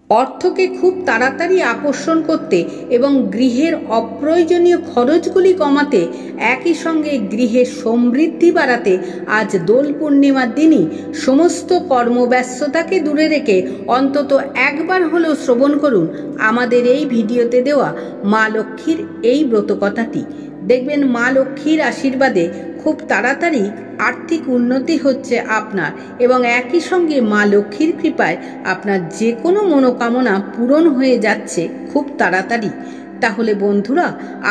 অর্থকে খুব তাড়াতাড়ি আকর্ষণ করতে এবং গৃহের অপ্রয়োজনীয় খরচগুলি কমাতে, একই সঙ্গে গৃহের সমৃদ্ধি বাড়াতে আজ দোল পূর্ণিমার দিনই সমস্ত কর্মব্যস্ততাকে দূরে রেখে অন্তত একবার হলেও শ্রবণ করুন আমাদের এই ভিডিওতে দেওয়া মা লক্ষ্মীর এই ব্রতকথাটি। দেখবেন মা লক্ষ্মীর আশীর্বাদে খুব তাড়াতাড়ি আর্থিক উন্নতি হচ্ছে আপনার, এবং একই সঙ্গে মা লক্ষ্মীর কৃপায় আপনার যে কোনো মনোকামনা পূরণ হয়ে যাচ্ছে খুব তাড়াতাড়ি। তাহলে বন্ধুরা,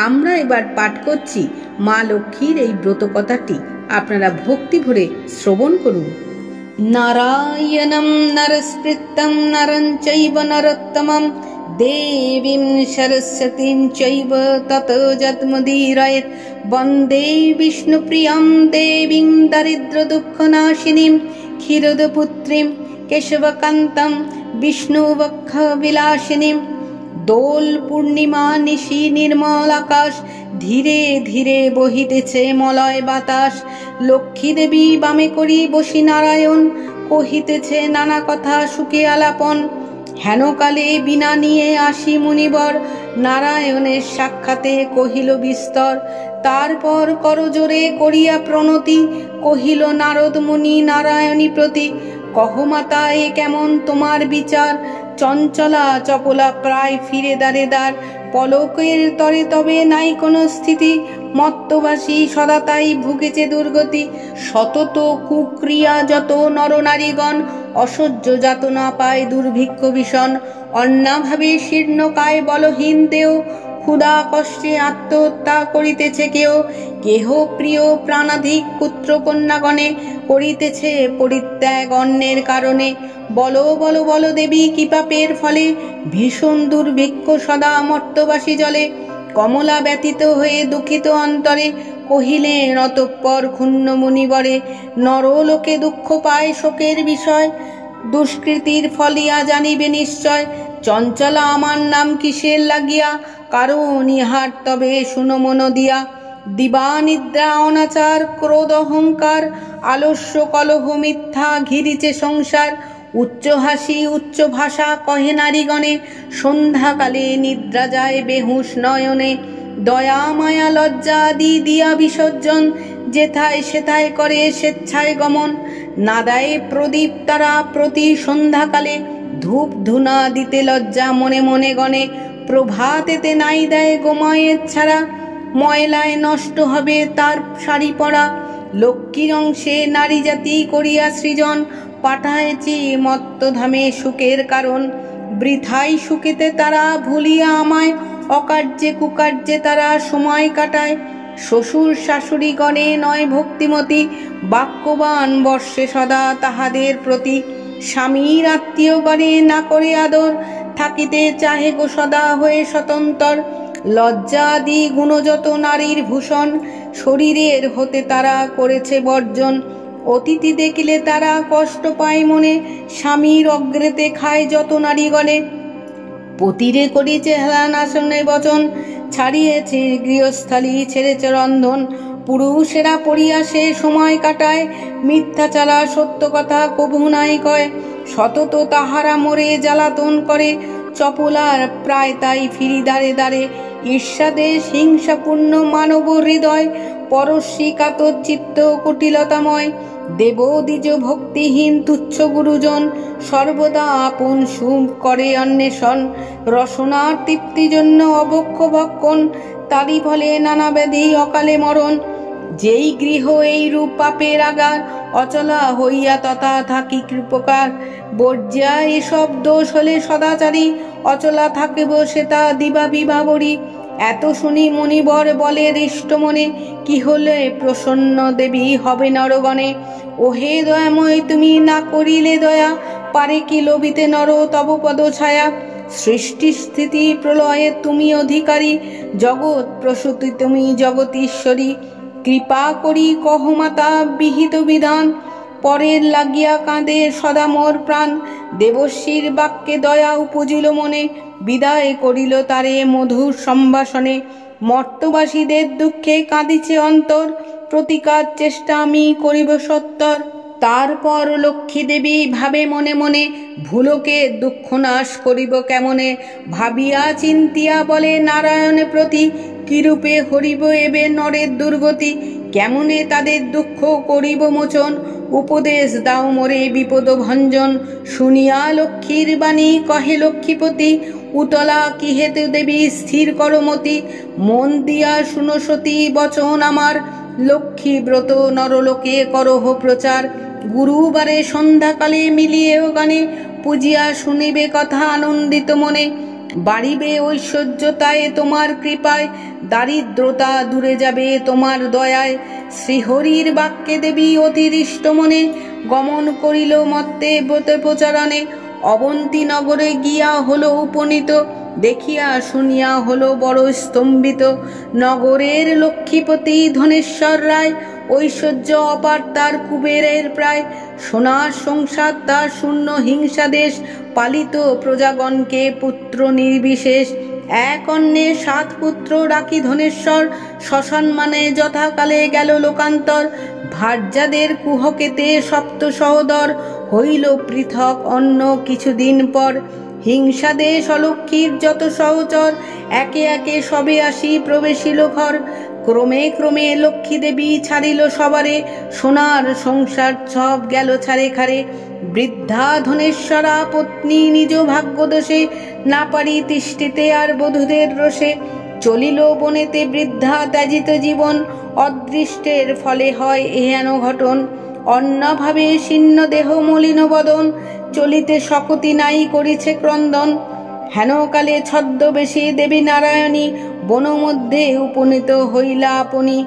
আমরা এবার পাঠ করছি মা লক্ষ্মীর এই ব্রতকথাটি। আপনারা ভক্তি ভরে শ্রবণ করুন। নারায়ণম নরস্মৃত্যং নরং চৈব নরোত্তমম দেবীং সরস্বতীং চৈব ততো জন্মোদীরয়েৎ। বন্দে বিষ্ণুপ্রিয়ং দেবীং দরিদ্র দুঃখনাশিনীং ক্ষীরোদপুত্রীং কেশবকান্तं বিষ্ণুবক্ষ বিলাসিনীং। দোল পূর্ণিমা নিশি নির্মল আকাশ, ধীরে ধীরে বহিতেছে মলয় বাতাস। লক্ষ্মী দেবী বামে করি বসি নারায়ণ, কহিতেছে নানা কথা সুখে আলাপন। হেনকালে বিনা নিয়ে আসি মুনিবর, নারায়ণের সাক্ষাতে কহিল বিস্তর। তারপর করজোরে করিয়া প্রণতি, কহিল নারদ মুনি নারায়ণী প্রতি। কহ মাতা এ কেমন তোমার বিচার, চঞ্চলা চপলা প্রায় ফিরে দ্বারে দ্বার। পলকের তরে তবে নাই কোনো স্থিতি, মত্তবাসী সদা তাই ভুগেছে দুর্গতি। সতত কুক্রিয়া যত নরনারীগণ, অসহ্য যাতনা পায় দুর্ভিক্ষ ভীষণ। অন্নাভাবে শীর্ণকায় বলহীন দেহ, ক্ষুধা কষ্টে আত্মহত্যা করিতেছে কেউ। কেহ প্রিয় প্রাণাধিক পুত্র কন্যাগণে, করিতেছে পরিত্যাগ অন্যের কারণে। বলো বলো বলো দেবী কি পাপের ফলে, ভীষণ দুর্ভিক্ষ সদা মর্তবাসী জলে। কমলা ব্যতীত হয়ে দুঃখিত অন্তরে, কহিলেন অতঃপর ক্ষুণ্ণ মুনিবরে। নরলোকে দুঃখ পায় শোকের বিষয়, দুষ্কৃতির ফলিয়া জানিবে নিশ্চয়। চঞ্চলা আমার নাম কিসের লাগিয়া, কারণ ইহার তবে শুনো মন দিয়া। দিবানিদ্রা অনাচার ক্রোধ অহংকার, আলস্য কলহ মিথ্যা ঘিরিছে সংসার। উচ্চ হাসি উচ্চ ভাষা কহে নারীগণে, সন্ধ্যাকালে নিদ্রা যায় বেহুশ নয়নে। দয়া মায়া লজ্জা আদি দিয়া বিসর্জন, যেথায় সেথায় করে স্বেচ্ছায় গমন। না দেয় প্রদীপ তারা প্রতি সন্ধ্যাকালে, ধূপ ধুনা দিতে লজ্জা মনে মনে গণে। প্রভাতেতে নাই দেয় গোমায়ের ছাড়া, ময়লায় নষ্ট হবে তার শাড়ি পরা। লক্ষ্মীর অংশে নারী জাতি করিয়া সৃজন, পাঠায়েছি মত্তধামে সুখের কারণ। বৃথাই সুখেতে তারা ভুলিয়া আমায়, অকার্যে কুকার্যে তারা সময় কাটায়। শ্বশুর শাশুড়ি গণে নয় ভক্তিমতী, বাক্যবান বর্ষে সদা তাহাদের প্রতি। স্বামীর আত্মীয় গণে না করে আদর, থাকিতে চাহে গো সদা হয়ে স্বতন্ত্র। লজ্জা আদি গুণযত নারীর ভূষণ, শরীরের হতে তারা করেছে বর্জন। অতিথি দেখিলে তারা কষ্ট পায় মনে, স্বামীর অগ্রেতে খায় যত নারীগণে। পতিরে করিছে হেলানাশনে বচন, ছাড়িয়েছে গৃহস্থালী ছেড়েছে রন্ধন। পুরুষেরা পরিয়াসে সময় কাটায়, মিথ্যাচারা সত্য কথা কভু নাই কয়। সতত তাহারা মোরে জ্বালাতন করে, চপলার প্রায় তাই ফিরি দ্বারে দ্বারে। ঈর্ষাদেশ হিংসাপূর্ণ মানব হৃদয়, পরশ্রী কাতর চিত্ত কুটিলতাময়। দেব দ্বিজ ভক্তিহীন তুচ্ছ গুরুজন, সর্বদা আপন সুখ করে অন্বেষণ। রসনার তৃপ্তি জন্য অবক্ষ ভক্ষণ, তারই ফলে নানা ব্যাধি অকালে মরণ। যেই গৃহ এই রূপ পাপের আগার, অচলা হইয়া তথা থাকি কৃপকার। বর্জ্যা এসব দোষ হলে সদাচারী, অচলা থাকিব সেটা দিবা বিভাবরী। এত শুনি মুনিবর বলে হৃষ্ট মনে, কি হলে প্রসন্ন দেবী হবে নরগণে। ওহে দয়াময় তুমি না করিলে দয়া, পারে কি লোভিতে নর তব পদ ছায়া। সৃষ্টি স্থিতি প্রলয়ে তুমি অধিকারী, জগৎ প্রসূতি তুমি জগতীশ্বরী। কৃপা করি কহ মাতা বিহিত বিধান, পরের লাগিয়া কাঁদে সদা মোর প্রাণ। দেবশ্রীর বাক্যে দয়া উপজিল মনে, বিদায় করিল তারে মধুর সম্ভাষণে। মর্তবাসীদের দুঃখে কাঁদিছে অন্তর, প্রতিকার চেষ্টা আমি করিব সত্তর। তারপর লক্ষ্মী দেবী ভাবে মনে মনে, ভুলোকে দুঃখ নাশ করিব কেমনে। ভাবিয়া চিন্তিয়া বলে নারায়ণে প্রতি, কিরূপে হরিব এবে নরের দুর্গতি। কেমনে তাদের দুঃখ করিব মোচন, উপদেশ দাও মোরে বিপদ ভঞ্জন। শুনিয়া লক্ষ্মীর বাণী কহে লক্ষ্মীপতি, উতলা কি হেতু দেবী স্থির করমতি। মন দিয়া শুনো সতী বচন আমার, লক্ষ্মী ব্রত নরলোকে করহ প্রচার। গুরুবারে সন্ধ্যাকালে মিলিয়েও গানে, পূজিয়া শুনিবে কথা আনন্দিত মনে। বাড়িবে ঐশ্বর্যতায় তোমার কৃপায়, দারিদ্রতা দূরে যাবে তোমার দয়ায়। শ্রীহরির বাক্যে দেবী অতিরিষ্ট মনে, গমন করিল মত্তে ব্রত প্রচারণে। অবন্তী নগরে গিয়া হলো উপনীত, দেখিয়া শুনিয়া হলো বড় স্তম্ভিত। নগরের লক্ষ্মীপতি ধনেশ্বর রায়, ঐশ্বর্য অপার তার কুবেরের প্রায়। সোনার সংসার তার শূন্য হিংসা দেশ, পালিত প্রজাগণকে পুত্র নির্বিশেষ। এক অন্যে 7 পুত্র রাখি ধনেশ্বর, শ্মশান যথাকালে গেল লোকান্তর। ভার্যাদের কুহকেতে সপ্ত সহোদর, হইল পৃথক অন্য কিছুদিন পর। হিংসা দেশ অলক্ষ্মীর যত সহচর, একে একে সবে আসি প্রবেশিল ঘর। ক্রমে ক্রমে লক্ষ্মী দেবী ছাড়িল সবারে, সোনার সংসার সব গেল ছাড়ে খারে। বৃদ্ধা ধনেশ্বরা পত্নী নিজ ভাগ্যদোষে, না পারি তিষ্ঠিতে আর বধূদের রোষে। চলিল বনেতে বৃদ্ধা ত্যাজিত জীবন, অদৃষ্টের ফলে হয় এহেন ঘটন। অন্যভাবে শীর্ণ দেহ মলিন বদন, চলিতে শকতি নাই করিছে ক্রন্দন। হেনকালে ছদ্মবেশী দেবী নারায়ণী, বন মধ্যে উপনীত হইলা আপনি।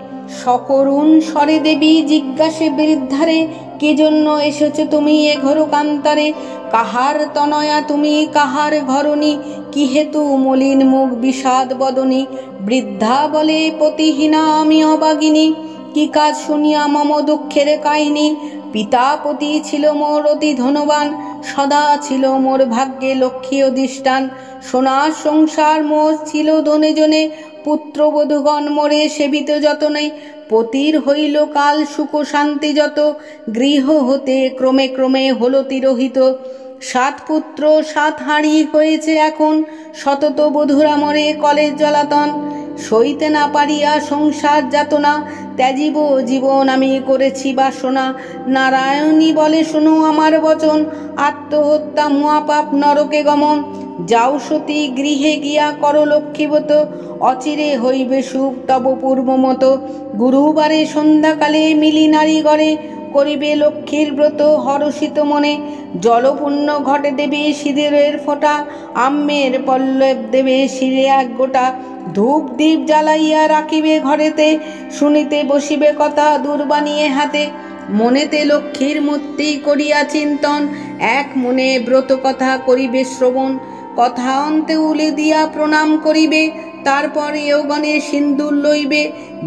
সকরুণ স্বরে দেবী জিজ্ঞাসে বৃদ্ধারে, কে জন্য এসেছ তুমি এ ঘোর কান্তারে। কাহার তনয়া তুমি কাহার ঘরণী, কি হেতু মলিন মুখ বিষাদ বদনী। বৃদ্ধা বলে পতিহীনা আমি অবাগিনী, কি কাজ শুনিয়া মম দুঃখের কাহিনী। পিতাপতি ছিল মোর অতি ধনবান, সদা ছিল মোর ভাগ্যে লক্ষ্মী অধিষ্ঠান। সোনার সংসার মোর ছিল ধনে জনে, পুত্রবধূগণ মোরে সেবিত যতনে। পতির হইল কাল সুখ শান্তি যত, গৃহ হতে ক্রমে ক্রমে হল তিরোহিত। 7 পুত্র 7 হাঁড়ি হয়েছে এখন, শতত বধূরা মরে কলের জ্বালাতন। সইতে না পারিয়া সংসার যাতনা, ত্যাজিব জীবন আমি করেছি বাসনা। নারায়ণী বলে শোনো আমার বচন, আত্মহত্যা মহাপাপ নরকে গমন। যাও সতী গৃহে গিয়া করো লক্ষ্মীব্রত, অচিরে হইবে সুখ তব পূর্ব মতো। গুরুবারে সন্ধ্যাকালে মিলি নারী গড়ে, করিবে লক্ষ্মীর ব্রত হরষিত মনে। জলপুণ্য ঘটে দেবে সিঁদুরের ফোঁটা, আম্মের পল্লব দেবে শিরে 1 গোটা। ধূপ দীপ জ্বালাইয়া রাখিবে ঘরেতে, শুনিতে বসিবে কথা দূরবানিয়ে হাতে। মনেতে লক্ষ্মীর মূর্তি করিয়া চিন্তন, এক মনে ব্রত কথা করিবে শ্রবণ। কথা অন্তে উলে দিয়া প্রণাম করিবে, তারপর যৌবনে সিন্দুর লইবে।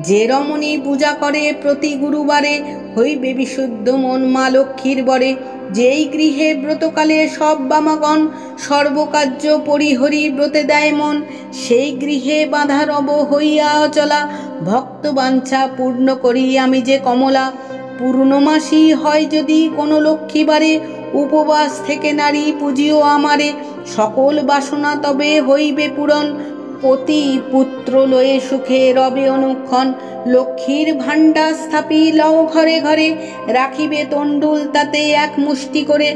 যে রমণী পূজা করে প্রতি গুরুবারে, হইবে বিশুদ্ধ মন মা লক্ষ্মীর বরে। যেই গৃহে ব্রতকালে সব বামাগণ, সর্বকার্য পরিহরি ব্রতে দেয় মন। সেই গৃহে বাঁধা রব হইয়া চলা, ভক্ত বাঞ্ছা পূর্ণ করি আমি যে কমলা। পূর্ণমাসী হয় যদি কোনো লক্ষ্মীবারে, উপবাস থেকে নারী পুজিও আমারে। সকল বাসনা তবে হইবে পূরণ, পতি পুত্র লয়ে সুখে রবে অনুক্ষণ। লক্ষ্মীর ভাণ্ডার স্থাপি লও ঘরে ঘরে, রাখিবে তণ্ডুল তাতে 1 মুষ্টি করে।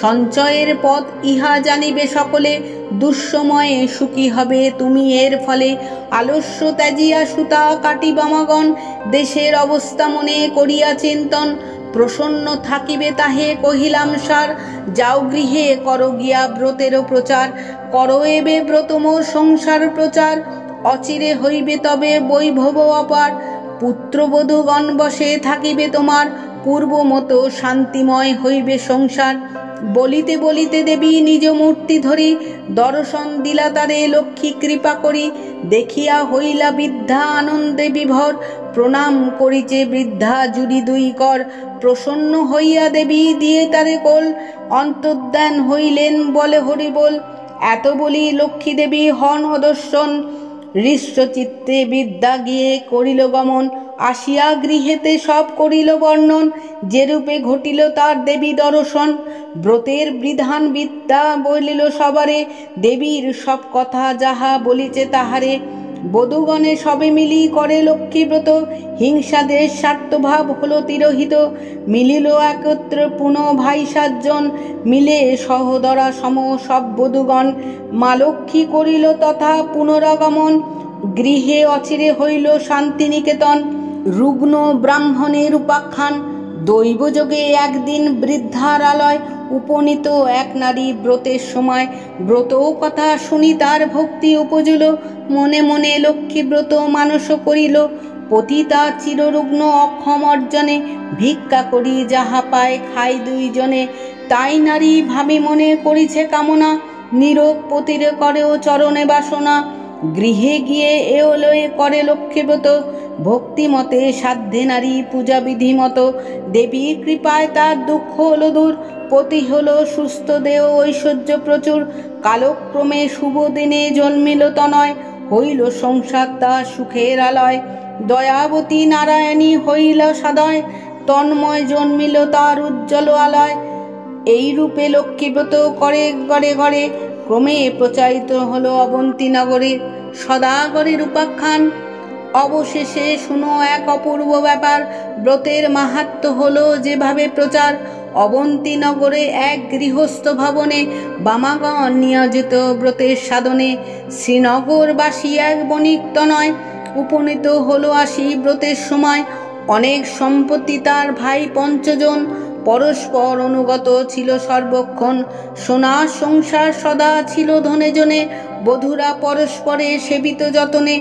সঞ্চয়ের পথ ইহা জানিবে সকলে, দুঃসময়ে সুখী হবে তুমি এর ফলে। আলস্য ত্যাজিয়া সুতা কাটি বামাগণ, দেশের অবস্থা মনে করিয়া চিন্তন। প্রসন্ন থাকিবে তাহে কহিলাম সার, যাও গৃহে করো গিয়া ব্রতেরও প্রচার। করো এবে ব্রত মোর সংসার প্রচার, অচিরে হইবে তবে বৈভব অপার। পুত্রবধূগণ বসে থাকিবে তোমার, পূর্ব মতো শান্তিময় হইবে সংসার। বলিতে বলিতে দেবী নিজ মূর্তি ধরি, দর্শন দিলা তারে লক্ষ্মী কৃপা করি। দেখিয়া হইলা বৃদ্ধা আনন্দে বিভোর, প্রণাম করিছে বৃদ্ধা জুড়ি 2 কর। প্রসন্ন হইয়া দেবী দিয়ে তারে কোল, অন্তর্ধান হইলেন বলে হরি বল। এত বলি লক্ষ্মী দেবী হন অদর্শন, হৃষ্টচিত্তে বিদ্যা গিয়ে করিল গমন, আসিয়া গৃহেতে সব করিল বর্ণন, যেরূপে ঘটিল তার দেবী দর্শন। ব্রতের বিধান বিদ্যা বলিল সবারে, দেবীর সব কথা যাহা বলিছে তাহারে। বধূগণে সবে মিলি করে লক্ষ্মীব্রত, হিংসাদের স্বার্থভাব হলো তিরোহিত। মিলিল একত্র পুনঃ ভাই 7 জন, মিলে সহোদরা সম সব বধূগণ। মা লক্ষ্মী করিল তথা পুনরাগমন, গৃহে অচিরে হইল শান্তিনিকেতন। রুগ্ন ব্রাহ্মণের উপাখ্যান, দৈবযোগে একদিন বৃদ্ধার আলয়, উপনীত এক নারী ব্রতের সময়। ব্রত কথা শুনি তার ভক্তি উপজুল, মনে মনে লক্ষ্মী ব্রত মানস করিল। পতিতা চিররুগ্ন অক্ষম অর্জনে, ভিক্ষা করি যাহা পায় খাই 2 জনে। তাই নারী ভাবি মনে করিছে কামনা, নীরব পতির করেও চরণে বাসনা। গৃহে গিয়ে এলয়ে করে লক্ষ্মীব্রত, ভক্তিমতে সাধ্যে নারী পূজা বিধি মতো। দেবীর কৃপায় তার দুঃখ হলো দূর, পতি হলো সুস্থ দেহ ঐশ্বর্য প্রচুর। কালক্রমে শুভ দিনে জন্মিল তনয়, হইল সংসার তার সুখের আলয়। দয়াবতী নারায়ণী হইল সদয়, তন্ময় জন্মিল তার উজ্জ্বল আলয়। এই রূপে লক্ষ্মীব্রত করে গড়ে গড়ে, ক্রমে প্রচারিত হলো অবন্তী নগরে। সদাগরের উপাখ্যান, অবশেষে শুনো এক অপূর্ব ব্যাপার, ব্রতের মাহাত্ম্য হলো যেভাবে প্রচার। অবন্তী নগরে এক গৃহস্থ ভবনে, বামাগণ নিয়োজিত ব্রতের সাধনে। শ্রীনগরবাসী এক বণিক তনয়, উপনীত হলো আসি ব্রতের সময়। অনেক সম্পত্তি তার ভাই 5 জন, পরস্পর অনুগত ছিল সর্বক্ষণ। সোনার সংসার সদা ছিল ধনে জনে, বধূরা পরস্পরে সেবিত যতনে।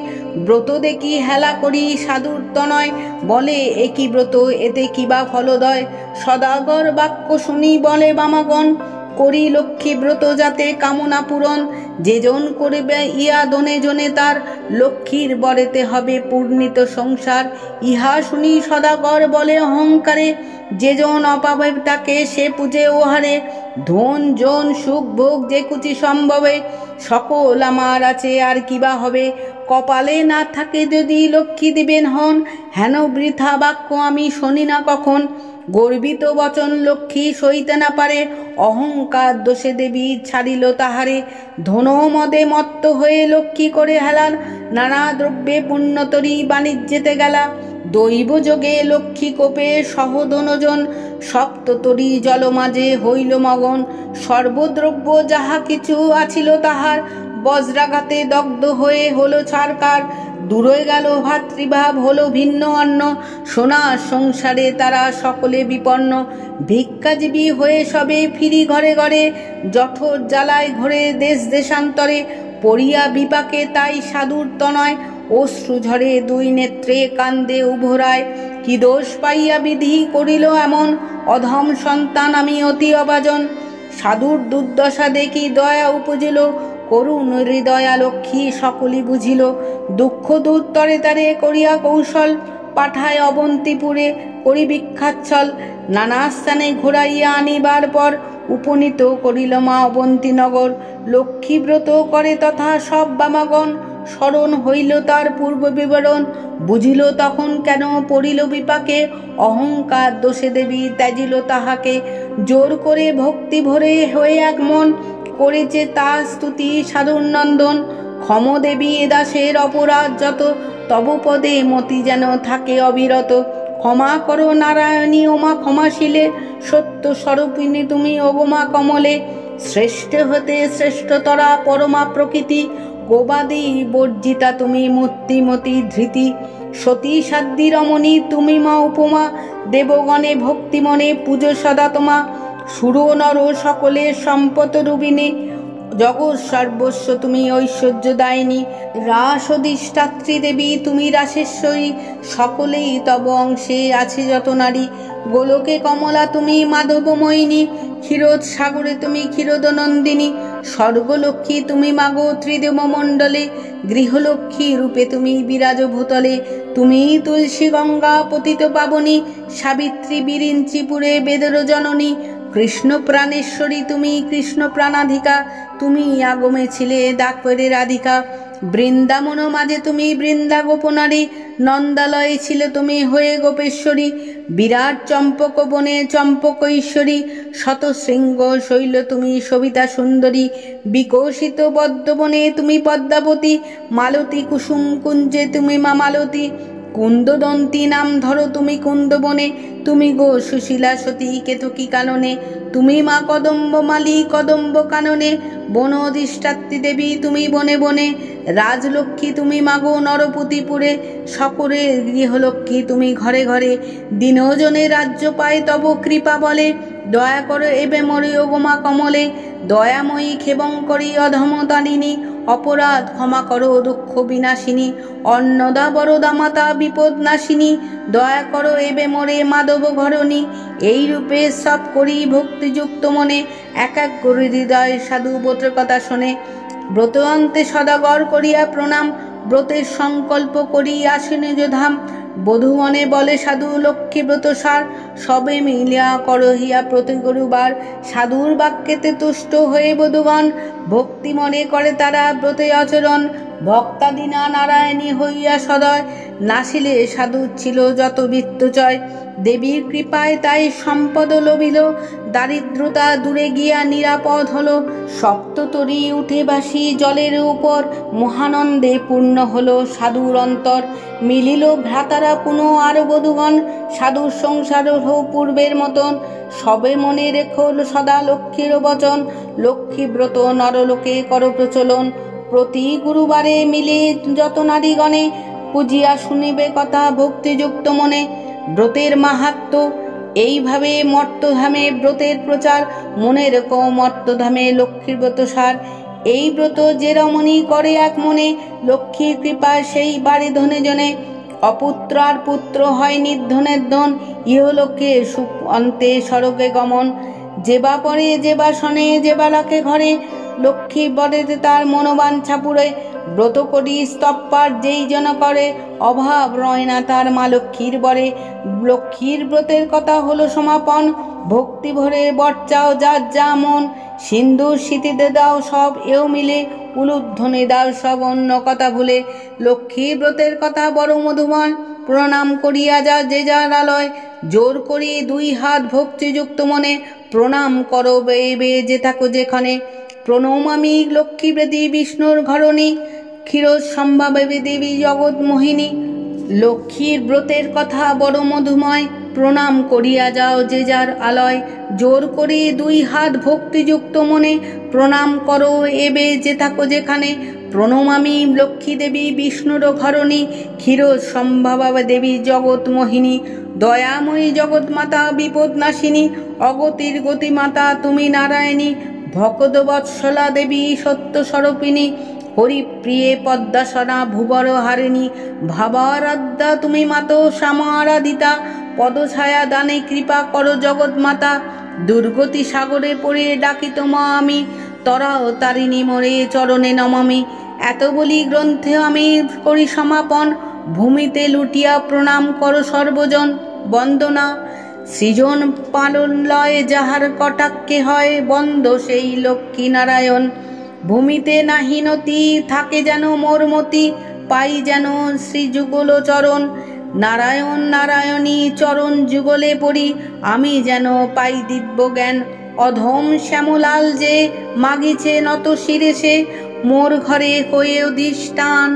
ব্রত দেখি হেলা করি সাধুর তনয়, বলে একই ব্রত এতে কিবা ফলদয়। সদাগর বাক্য শুনি বলে বামাগণ, করি লক্ষ্মী ব্রত যাতে কামনা পূরণ। যেজন করিবে ইয়া দনে জনে তার, লক্ষ্মীর বরেতে হবে পূর্ণিত সংসার। ইহা শুনি সদাগর বলে অহংকারে, যেজন অপাবে তাকে সে পূজে ওহারে। ধন জন সুখ ভোগ যে কুচি সম্ভবে, সকল আমার আছে আর কিবা হবে। কপালে না থাকে যদি লক্ষ্মী দিবেন হন, হেন বৃথা বাক্য আমি শুনি না কখন। গর্বিত বচন লক্ষ্মী সইতে না পারে, অহংকার দোষে দেবী ছাড়িল তাহারে। ধন মদে মত্ত হয়ে লক্ষ্মী করে হেলান, নানা দ্রব্যে পুণ্যতরী বাণিজ্যেতে গেলা। দৈব যোগে লক্ষ্মী কোপে সহধনজন, সপ্ততরী জল মাঝে হইল মগন। সর্বদ্রব্য যাহা কিছু আছিল তাহার, বজ্রাঘাতে দগ্ধ হয়ে হলো ছারকার। দূরে গেল ভাতৃভাব হলো ভিন্ন অন্ন, সোনার সংসারে তারা সকলে বিপন্ন। ভিক্ষাজীবী হয়ে সবে ফিরি ঘরে ঘরে, জঠর জ্বালায় ঘরে দেশ দেশান্তরে। পড়িয়া বিপাকে তাই সাধুর তনয়, অশ্রু ঝরে 2 নেত্রে কান্দে উভরায়। কি দোষ পাইয়া বিধি করিল এমন, অধম সন্তান আমি অতি অবাজন। সাধুর দুর্দশা দেখি দয়া উপজিল, করুণ হৃদয়া লক্ষ্মী সকলই বুঝিল। দুঃখ দূর তরে তারে করিয়া কৌশল, পাঠায় অবন্তীপুরে করি বিখ্যাচ্ছল। নানা স্থানে ঘোরাইয়া আনিবার পর, উপনীত করিল মা অবন্তী নগর। লক্ষ্মীব্রত করে তথা সব বামাগণ, স্মরণ হইল তার পূর্ব বিবরণ। বুঝিল তখন কেন পড়িল বিপাকে, অহংকার দোষে দেবী ত্যাজিল তাহাকে। জোর করে ভক্তি ভরে হয়ে এক মন, করেছে তার স্তুতি সাধুর নন্দন। ক্ষম দেবী এ দাসের অপরাধ যত, তব পদে মতি যেন থাকে অবিরত। ক্ষমা করো নারায়ণী ওমা ক্ষমাশীলে, সত্য স্বরূপিণী তুমি ওগমা কমলে। শ্রেষ্ঠ হতে শ্রেষ্ঠতরা পরমা প্রকৃতি, গোবাদি বর্জিতা তুমি মূর্তিমতি ধৃতি। সতী সাধ্বী রমণী তুমি মা উপমা, দেবগণে ভক্তি মনে পুজো সদা তোমা। সুর নর সকলের সম্পদ রূপিণী, জগৎ সর্বস্ব তুমি ঐশ্বর্য দায়িনী। রাস অধিষ্ঠাত্রী দেবী তুমি রাসেশ্বরী, সকলেই তব অংশে আছে যত নারী। গোলকে কমলা তুমি মাধবময়িনী, ক্ষীরোদ সাগরে তুমি ক্ষীরোদনন্দিনী। স্বর্গলক্ষ্মী তুমি মাগো ত্রিদেব মণ্ডলে, গৃহলক্ষ্মী রূপে তুমি বিরাজ ভূতলে। তুমি তুলসী গঙ্গা পতিত পাবনী, সাবিত্রী বিরিঞ্চিপুরে বেদের জননী। কৃষ্ণ প্রাণেশ্বরী তুমি কৃষ্ণ প্রাণাধিকা, তুমি আগমে ছিলে ডাকরে রাধিকা। বৃন্দাবন মাঝে তুমি বৃন্দা গোপনারী, নন্দালয়ে ছিল তুমি হয়ে গোপেশ্বরী। বিরাট চম্পক বনে চম্পক ঈশ্বরী, শত শৃঙ্গ শৈল তুমি সবিতা সুন্দরী। বিকশিত পদ্মবনে তুমি পদ্মাবতী, মালতী কুসুম কুঞ্জে তুমি মা মালতী। কুন্দদন্তী নাম ধরো তুমি কুন্দবনে, তুমি গো সুশীলা সতী কেতকী কাননে। তুমি মা কদম্ব মালি কদম্ব কাননে, বন অধিষ্ঠাত্রী দেবী তুমি বনে বনে। রাজলক্ষ্মী তুমি মাগো নরপতিপুরে, সকলের গৃহলক্ষ্মী তুমি ঘরে ঘরে। দিনজনে রাজ্য পায় তব কৃপা বলে, দয়া করো এবে মরে ও গোমা কমলে। দয়াময়ী ক্ষেবঙ্করী অধমতারিণী, অপরাধ ক্ষমা করো দুঃখ বিনাশিনী। অন্নদা বরদা মাতা বিপদ নাশিনী, দয়া করো এবে মোরে মাধব ঘরণী। এই রূপে সব করি ভক্তিযুক্ত মনে, এক এক করে হৃদয় সাধু ব্রতের কথা শোনে। ব্রত অন্তে সদাগর করিয়া প্রণাম, ব্রতের সংকল্প করি আসে নিজ ধাম। বধূমনে বলে সাধু লক্ষ্মী ব্রত সার, সবে মিলিয়া করহিয়া প্রতি গুরুবার। সাধুর বাক্যেতে তুষ্ট হয়ে বধূগণ, ভক্তি মনে করে তারা ব্রতে আচরণ। ভক্তাদিনা নারায়ণী হইয়া সদয়, নাসিলে সাধু ছিল যত বৃত্তচয়। দেবীর কৃপায় তাই সম্পদ লভিল, দারিদ্রতা দূরে গিয়া নিরাপদ হলো। সপ্ততরী উঠে বাসি জলের উপর, মহানন্দে পূর্ণ হলো সাধুর অন্তর। মিলিল ভ্রাতারা পুনঃ আর বধূগণ, সাধুর সংসার পূর্বের মতন। সবে মনে রেখো সদা লক্ষ্মীর বচন, লক্ষ্মী ব্রত নরলোকে কর প্রচলন। প্রতি গুরুবারে মিলে যত নারীগণে, পুজিয়া শুনিবে কথা ভক্তিযুক্ত মনে। ব্রতের মাহাত্ম্য এইভাবে মর্তধামে ব্রতের প্রচার, মনে রেখো মর্তধামে লক্ষ্মীর ব্রত সার। এই ব্রত যে রমণী করে এক মনে, লক্ষ্মীর কৃপা সেই বাড়ি ধনে জনে। অপুত্র আর পুত্র হয় নির্ধনের ধন, ইহলোকে সুখ অন্তে স্বর্গে গমন। যেবা পরে যেবা শনে যেবা লাখে ঘরে, লক্ষ্মী বরেতে তার মনোবাঞ্ছা পুরে। ব্রত করি স্তপ্পার যেই জন করে, অভাব রয় না তার মা লক্ষ্মীর বরে। লক্ষ্মীর ব্রতের কথা হলো সমাপন, ভক্তি ভরে বর চাও যার যা মন। সিন্ধুর স্মৃতিতে দাও সব এও মিলে, উলুধ্বনি দাও সব অন্য কথা ভুলে। লক্ষ্মীর ব্রতের কথা বড় মধুময়, প্রণাম করিয়া যা যে যার আলয়। জোর করি দুই হাত ভক্তিযুক্ত মনে, প্রণাম করো বে যে থাকো যেখানে। প্রণমামি লক্ষ্মী বেদী বিষ্ণুর ঘরণী, ক্ষীরোদ সম্ভাবে দেবী জগৎ মোহিনী। লক্ষ্মীর ব্রতের কথা বড় মধুময়, প্রণাম করিয়া যাও যে যার আলয়। জোর করি দুই হাত ভক্তিযুক্ত মনে, প্রণাম করো এবে যে থাকো যেখানে। প্রণমামি লক্ষ্মী দেবী বিষ্ণুর ঘরণী, ক্ষীরোদ সম্ভাবা দেবী জগৎ মোহিনী। দয়াময়ী জগৎ মাতা বিপদ নাশিনী, অগতির গতি মাতা তুমি নারায়ণী। ভকত বৎসলা দেবী সত্য স্বরূপিণী, হরিপ্রিয়ে পদ্মাসনা ভুবর হারিণী। ভাবারাধ্যা তুমি মাতো শ্যামারাধিতা, পদছায়া দানে কৃপা করো জগৎ মাতা। দুর্গতি সাগরে পড়ে ডাকি তোমা আমি, তরাও তারিণী মোরে চরণে নমামি। এত বলি গ্রন্থে আমি করি সমাপন, ভূমিতে লুটিয়া প্রণাম করো সর্বজন। বন্দনা সৃজন পালন লয় যাহার কটাক্ষে হয়, বন্দ সেই লক্ষ্মী নারায়ণ। ভূমিতে নাহিনতি থাকে যেন মোর মতি, পাই যেন শ্রীযুগল চরণ। নারায়ণ নারায়ণী চরণ যুগলে পড়ি, আমি যেন পাই দিব্য জ্ঞান। অধম শ্যামলাল যে মাগিছে নত শিরে সে, মোর ঘরে হয়ে অধিষ্ঠান।